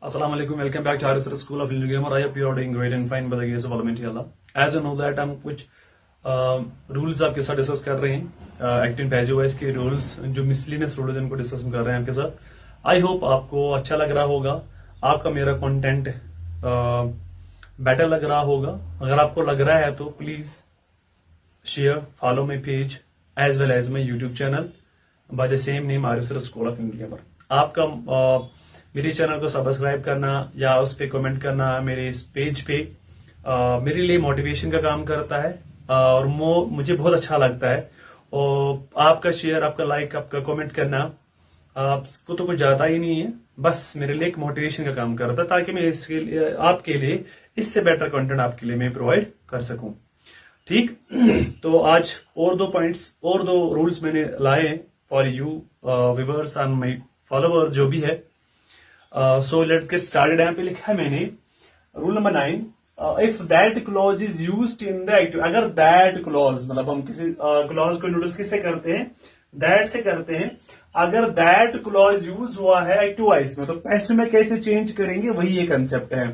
Assalamu alaikum. Welcome back to Harris School of Indian Grammar. I hope you are doing great and fine by the grace of Almighty Allah. As you know that हम कुछ rules आपके साथ discuss कर रहे हैं, active and passive voice के rules, जो miscellaneous rules इनको डिस्कस कर रहे हैं आपके साथ। आई होप आपको अच्छा लग रहा होगा, आपका मेरा कंटेंट बेटर लग रहा होगा। अगर आपको लग रहा है तो please share, follow my page as well as my YouTube channel by the same name Arif school of Indian grammar. आपका मेरे चैनल को सब्सक्राइब करना या उस पर कमेंट करना मेरे इस पेज पे मेरे लिए मोटिवेशन का काम करता है और मुझे बहुत अच्छा लगता है। और आपका शेयर, आपका लाइक, आपका कमेंट करना आपको तो कुछ ज्यादा ही नहीं है, बस मेरे लिए एक मोटिवेशन का काम करता है ताकि मैं इसके लिए आपके लिए इससे बेटर कंटेंट आपके लिए मैं प्रोवाइड कर सकूं। ठीक तो आज और दो पॉइंट्स और दो रूल्स मैंने लाए for you viewers and my followers जो भी है। So let's get started. यहाँ पे लिखा है मैंने rule number 9, if that clause is used in the active. अगर दैट क्लॉज, मतलब हम किसी क्लॉज को इंट्रोड्यूस किससे करते हैं, दैट से करते हैं। अगर दैट क्लॉज यूज हुआ है एक्टिव वॉइस में तो पैसिव में कैसे चेंज करेंगे, वही ये कंसेप्ट है।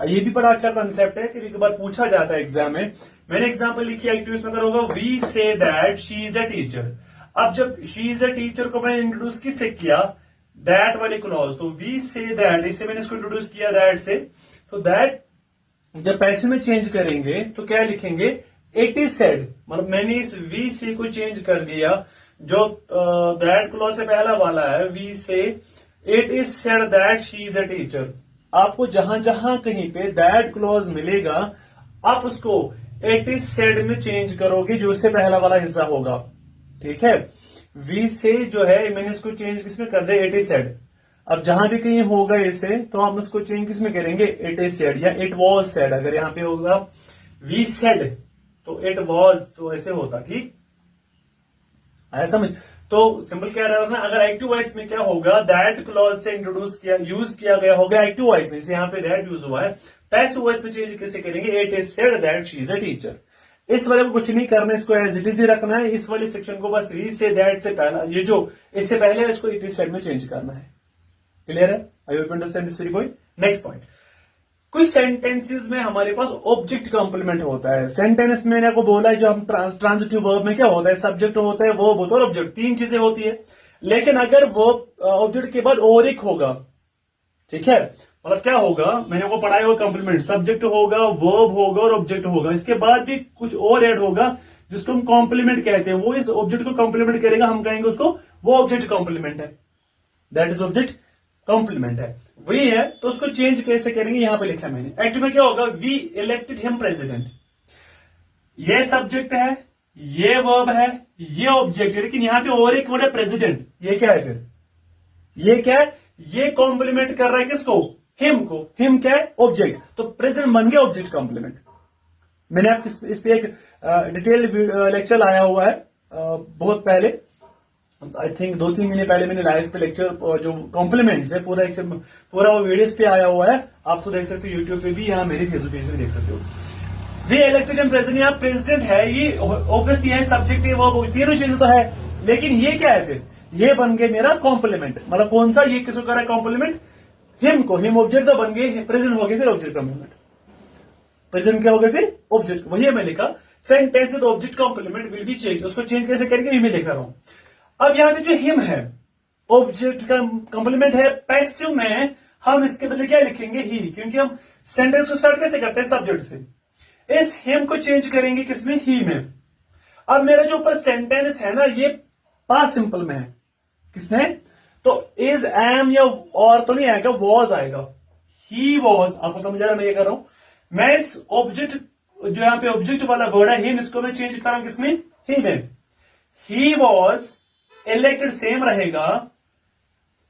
ये भी बड़ा अच्छा कंसेप्ट है कि एक बार पूछा जाता है एग्जाम में। मैंने एग्जाम्पल लिखी है एक्टिव में, अगर होगा we say that she is a teacher. अब जब शी इज अ टीचर को मैंने इंट्रोड्यूस किससे किया, दैट वाले क्लॉज, तो वी से दैट, इससे मैंने इसको इंट्रोड्यूस किया दैट से। तो दैट जब पैसिव में चेंज करेंगे तो क्या लिखेंगे, इट इज सेड। मतलब मैंने इस वी से को चेंज कर दिया, जो दैट क्लॉज से पहला वाला है, वी से it is said that she is a teacher. आपको जहां जहां कहीं पे दैट क्लॉज मिलेगा आप उसको इट इज सेड में चेंज करोगे, जो उससे पहला वाला हिस्सा होगा। ठीक है, वी से जो है मैंने इसको चेंज किसमें कर दिया, इट इज सेड। अब जहां भी कहीं होगा इसे तो हम उसको चेंज किसमें करेंगे, इट इज सेड या इट वॉज सेड। अगर यहाँ पे होगा वी सेड तो इट वॉज, तो ऐसे होता। ठीक आया समझ। तो सिंपल क्या रहा था, अगर एक्टिव वॉइस में क्या होगा, दैट क्लॉज से इंट्रोड्यूस किया, यूज किया गया होगा एक्टिव वॉइस में, जैसे यहाँ पे दैट यूज हुआ है। पैसिव वॉइस में चेंज कैसे करेंगे, it is said that she is a teacher. इस वाले को कुछ नहीं करना, इसको एज इट इज ही रखना है। इस वाले सेक्शन को बस वी से दैट से पहला, ये जो इससे पहले है इसको इट इज सेड में चेंज करना है। क्लियर है? I hope understand this very point. Next point, कुछ सेंटेंसेस में हमारे पास ऑब्जेक्ट कॉम्प्लीमेंट होता है। सेंटेंस में मैंने आपको बोला है, जो हम ट्रांजिटिव वर्ब में क्या होता है, सब्जेक्ट होता है, वर्ब होता है और ऑब्जेक्ट, तीन चीजें होती है। लेकिन अगर वर्ब ऑब्जेक्ट के बाद और एक होगा, ठीक है, मतलब क्या होगा, मैंने वो पढ़ाया हुआ कॉम्प्लीमेंट, सब्जेक्ट होगा, वर्ब होगा और ऑब्जेक्ट होगा, इसके बाद भी कुछ और ऐड होगा जिसको हम कॉम्प्लीमेंट कहते हैं। वो इस ऑब्जेक्ट को कॉम्प्लीमेंट करेगा, हम कहेंगे उसको वो ऑब्जेक्ट कॉम्प्लीमेंट है, दैट इज ऑब्जेक्ट कॉम्प्लीमेंट है, वही है। तो उसको चेंज कैसे करेंगे, यहां पे लिखा है मैंने। एक्ट में क्या होगा, वी इलेक्टेड हिम प्रेसिडेंट। ये सब्जेक्ट है, ये वर्ब है, ये ऑब्जेक्ट है, लेकिन यहां पे और एक वर्ड है प्रेसिडेंट। ये क्या है फिर, ये क्या है, ये कॉम्प्लीमेंट कर रहा है किसको, हिम को। हिम क्या है, ऑब्जेक्ट, तो प्रेजेंट बन गया ऑब्जेक्ट कॉम्प्लीमेंट। मैंने आपके इस पे एक डिटेल्ड लेक्चर लाया हुआ है बहुत पहले, आई थिंक 2-3 महीने पहले मैंने लाया इस पे लेक्चर, जो कॉम्प्लीमेंट्स है पूरा वो वीडियोस पे आया हुआ है, आप उसको देख सकते हो यूट्यूब पे भी, यहाँ मेरे फेसबुक पेज पे देख सकते हो। वे इलेक्टेड एंड प्रेजेंट, यहाँ प्रेसिडेंट है, ये ऑब्वियसली है, सब्जेक्ट है, वो तीनों चीजें तो है, लेकिन ये क्या है फिर, ये बन गए मेरा कॉम्प्लीमेंट। मतलब कौन सा, ये किसको कर रहा है कॉम्प्लीमेंट, हिम को। हिम ऑब्जेक्ट तो बन गए, प्रेजेंट हो गए फिर ऑब्जेक्ट कॉम्प्लीमेंट। प्रेजेंट क्या हो गया फिर, ऑब्जेक्ट, वही है मैं लिखा सेंटेंस तो object complement will be change. उसको चेंज कैसे करेंगे, मैं लिख रहा हूं। अब यहाँ पे जो हिम है ऑब्जेक्ट का कॉम्प्लीमेंट है, पैसिव में हम इसके बदले क्या लिखेंगे, ही, क्योंकि हम सेंटेंस को स्टार्ट कैसे करते हैं, सब्जेक्ट से। इस हिम को चेंज करेंगे किसमें, ही में। अब मेरा जो ऊपर सेंटेंस है ना, ये पास्ट सिंपल में है, किसमें, तो इज, एम या और तो नहीं आएगा, वॉज आएगा। ही वॉज, आपको समझ आ रहा है मैं ये कर रहा हूं। मैं इस ऑब्जेक्ट, जो यहाँ पे ऑब्जेक्ट वाला वर्ड है हिम, इसको मैं चेंज कर रहा हूं किसमें, ही में। ही वॉज इलेक्टेड, सेम रहेगा।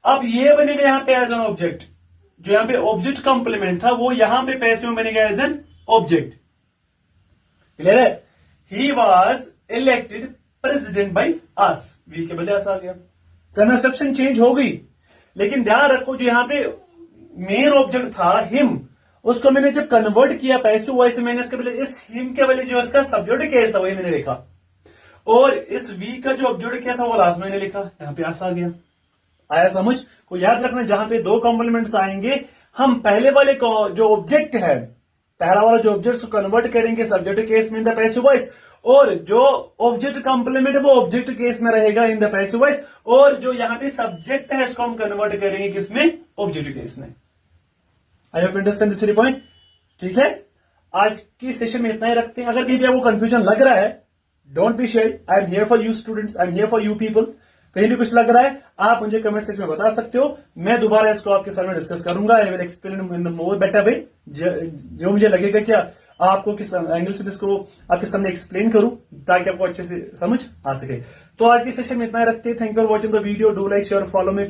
अब ये बनेगा यहाँ पे एज एन ऑब्जेक्ट, जो यहाँ पे ऑब्जेक्ट कॉम्प्लीमेंट था वो यहाँ पे पैसिव में बनेगा एज एन ऑब्जेक्ट। क्लियर है, he was elected president by us, we के बजाय आ गया, कंस्ट्रक्शन चेंज हो गई। लेकिन ध्यान रखो, जो यहाँ पे मेन ऑब्जेक्ट था हिम, उसको मैंने जब कन्वर्ट किया पैसिव वॉइस में, मैंने इसके बजाय इस हिम के बजाय जो इसका सब्जेक्ट केस था वही मैंने लिखा, और इस वी का जो ऑब्जेक्ट केस था वो लास्ट मैंने लिखा। यहाँ पे आ गया, आया समझ को याद रखना, जहां पे दो कॉम्प्लीमेंट्स आएंगे हम पहले वाले को जो ऑब्जेक्ट है, पहला वाला जो ऑब्जेक्ट को कन्वर्ट करेंगे सब्जेक्ट केस में इन द पैसिव वॉइस, और जो ऑब्जेक्ट कॉम्प्लीमेंट है वो ऑब्जेक्ट केस में रहेगा इन द पैसिव वॉइस, और जो यहां पे सब्जेक्ट है इसको हम कन्वर्ट करेंगे किसमें, ऑब्जेक्ट केस में। I hope understand this point. ठीक है, आज की सेशन में इतना ही रखते हैं। अगर कहीं भी आपको कंफ्यूजन लग रहा है, don't be share, I am here for you students, I am here for you people. कहीं भी कुछ लग रहा है आप मुझे कमेंट सेक्शन में बता सकते हो, मैं दोबारा इसको आपके सामने डिस्कस करूंगा। I will explain in the more better way, जो मुझे लगेगा कि आपको किस एंगल से इसको आपके सामने एक्सप्लेन करूं ताकि आपको अच्छे से समझ आ सके। तो आज की सेशन में इतना ही रखते हैं। Thank you for watching the video, do like share follow me.